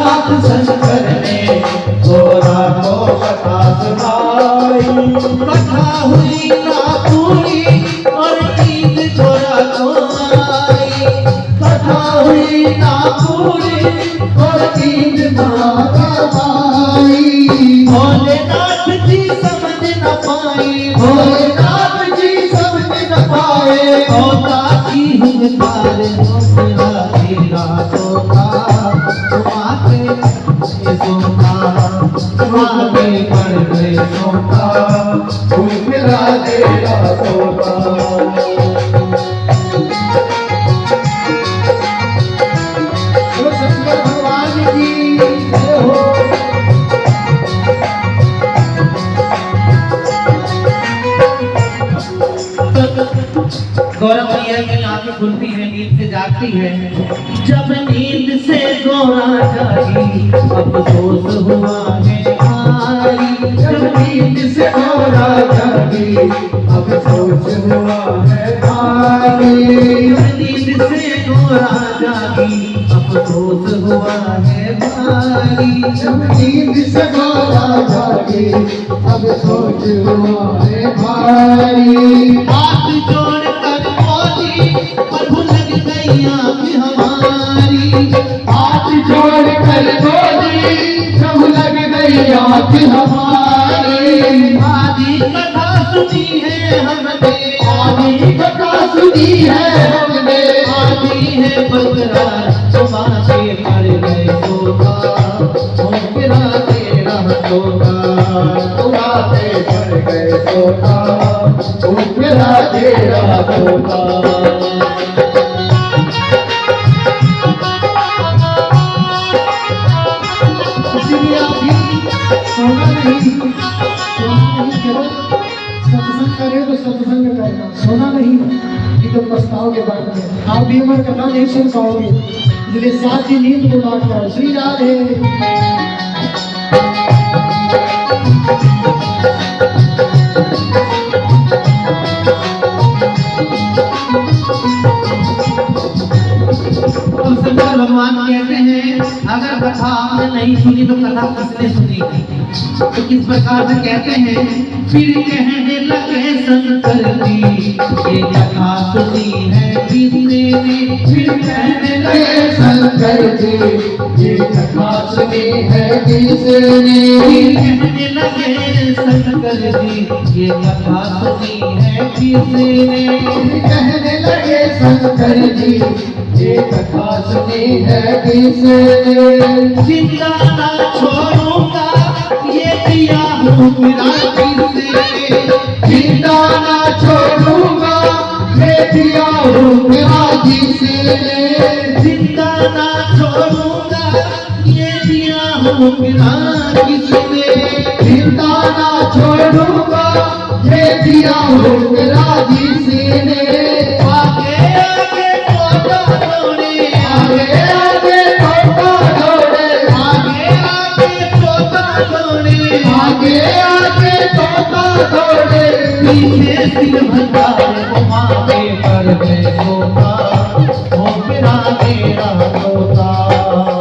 नाथ शंकर ने घोड़ा को कथा सुनाई। कथा हुई ना पूरी और नींद घोड़ा को आई। कथा हुई ना पूरी और नींद घोड़ा आई। भोलेनाथ जी समझ न पाए, भोलेनाथ जी समझ न पाए। होता की हुंकार मेरा तेरा तोता तुम्हारे सोता तुम्हारे पड़ गए सोता तुम मेरा तेरा तोता। शंकर भगवान की जय हो। गौरव मैया की आंखें खुलती है, नींद से जागती है। जब नींद से गौरा जागी अफसोस हुआ है भारी। जब नींद से गौरा जागी अफसोस हुआ है भारी। जब नींद से गौरा जागी अफसोस हुआ है भारी। जब नींद से गौरा जागी अफसोस हुआ है भारी। हाथ जोड़ कर बोली प्रभु लग गई आँख हमारी। हाथ जोड़ कर बोली प्रभु लग गई आँख हमारी। आदि कथा सुनी है हमने, आदि कथा सुनी है हमने। आदि है बरकरार तुम्हारे मर गए सोता मेरा तेरा तोता तुम्हारे मर गए सोता मेरा तेरा तोता। इसलिए आप भी सोना नहीं करो, सत्संग करे तो सत्संग करना, सोना नहीं कि तो पछताओगे बाद में। आप भी उम्र कथा नहीं सुन पाओगे, इसलिए साथ ही नींद को बात करो। श्री राधे। शंकर भगवान कहते हैं अगर कथा आपने नहीं सुनी तो कथा किसने सुनी? तो किस प्रकार से कहते हैं? फिर कहने लगे शंकर जी ये कथा सुनी है किसने? फिर कहने लगे शंकर जी ये कथा सुनी है किसने? फिर कहने लगे शंकर जी ये कथा सुनी है किसने? कहने लगे शंकर जी ये कथा सुनी है किसने? जिंदा ना छोड़ूंगा ये दिया हूँ मेरा किसने? जिंदा ना छोड़ूंगा ये दिया हूँ मेरा किसने? जिंदा ना छोड़ूंगा ये दिया हूँ मेरा किसने? जिंदा ना छोड़ूंगा ये दिया हूँ मेरा किसने? आगे आगे तोता दौड़े, आगे आगे तोता दौड़े, आगे आगे तोता दौड़े, आगे आगे तोता दौड़े। पीछे सिर भंडार घुमावे कर गए तोता ओ मेरा तेरा तोता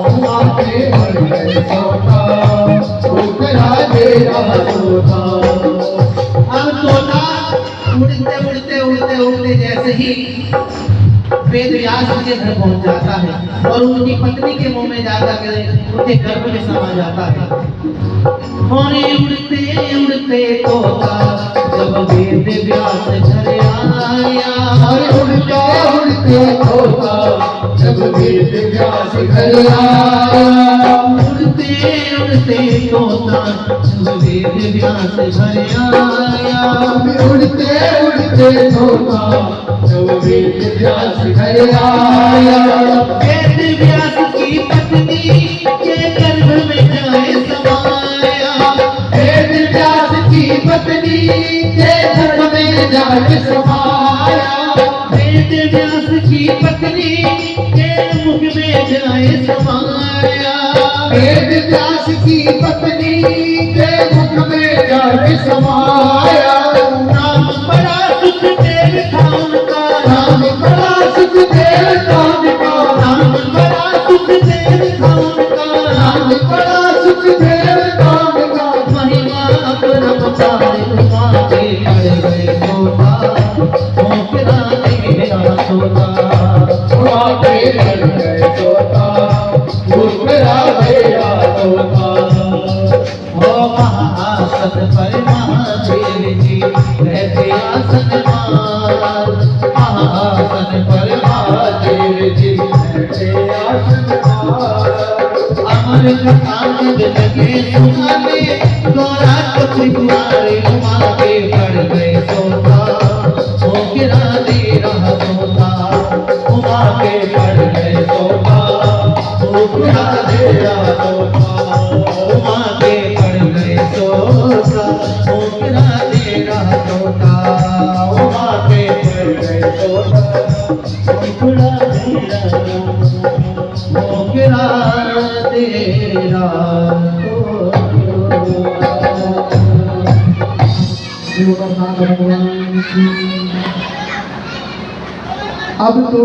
घुमावे कर गए तोता ओ मेरा तेरा तोता। अब तोता उड़ते उड़ते उड़ते उड़ते जैसे ही वेद व्यास के घर पहुंच जाता है और उनकी पत्नी के मुंह में जाता है, उनके गर्भ में समा जाता है। और उड़ते उड़ते तोता जब वेद व्यास घर आया। उड़ते उड़ते तोता जब वेद व्यास घर आया। उड़ते उड़ते तोता जब वेद व्यास घर आया। उड़ते उड़ते तोता जब वेद व्यास घर आया। वेद व्यास की पत्नी के गर्भ में जाए समाया। वेद व्यास की पत्नी के गर्भ में जाए समाया। वेद व्यास की पत्नी के मुख में जाए समाया। वेद व्यास की पत्नी के मुख में जाए समाया। नाम बड़ा सुखदेव था उनका, नाम बड़ा सुखदेव था उनका, नाम बड़ा सुखदेव था उनका, नाम बड़ा सुख देवतान का महिमा परमचारी तुम्हारे पड़ गए सोता मोकरा तेरा सोता तुम्हारे पड़ गए सोता मोकरा तेरा सोता। ओ महासन पर महादेव जी रहते आसन मार महासन पर महादेव जी रहते आसन मार। अमर कथा जब लगे सुनाने गौरा त्रिपुरारी उमा के पड़ गए सोता मोकरा दे रहा सोता उमा के पड़ गए सोता मोकरा दे रहा सोता उमा के पड़ गए सोता मोकरा दे रहा सोता उमा के पड़ गए सोता मोकरा दे रहा मोकरा तेरा अब तो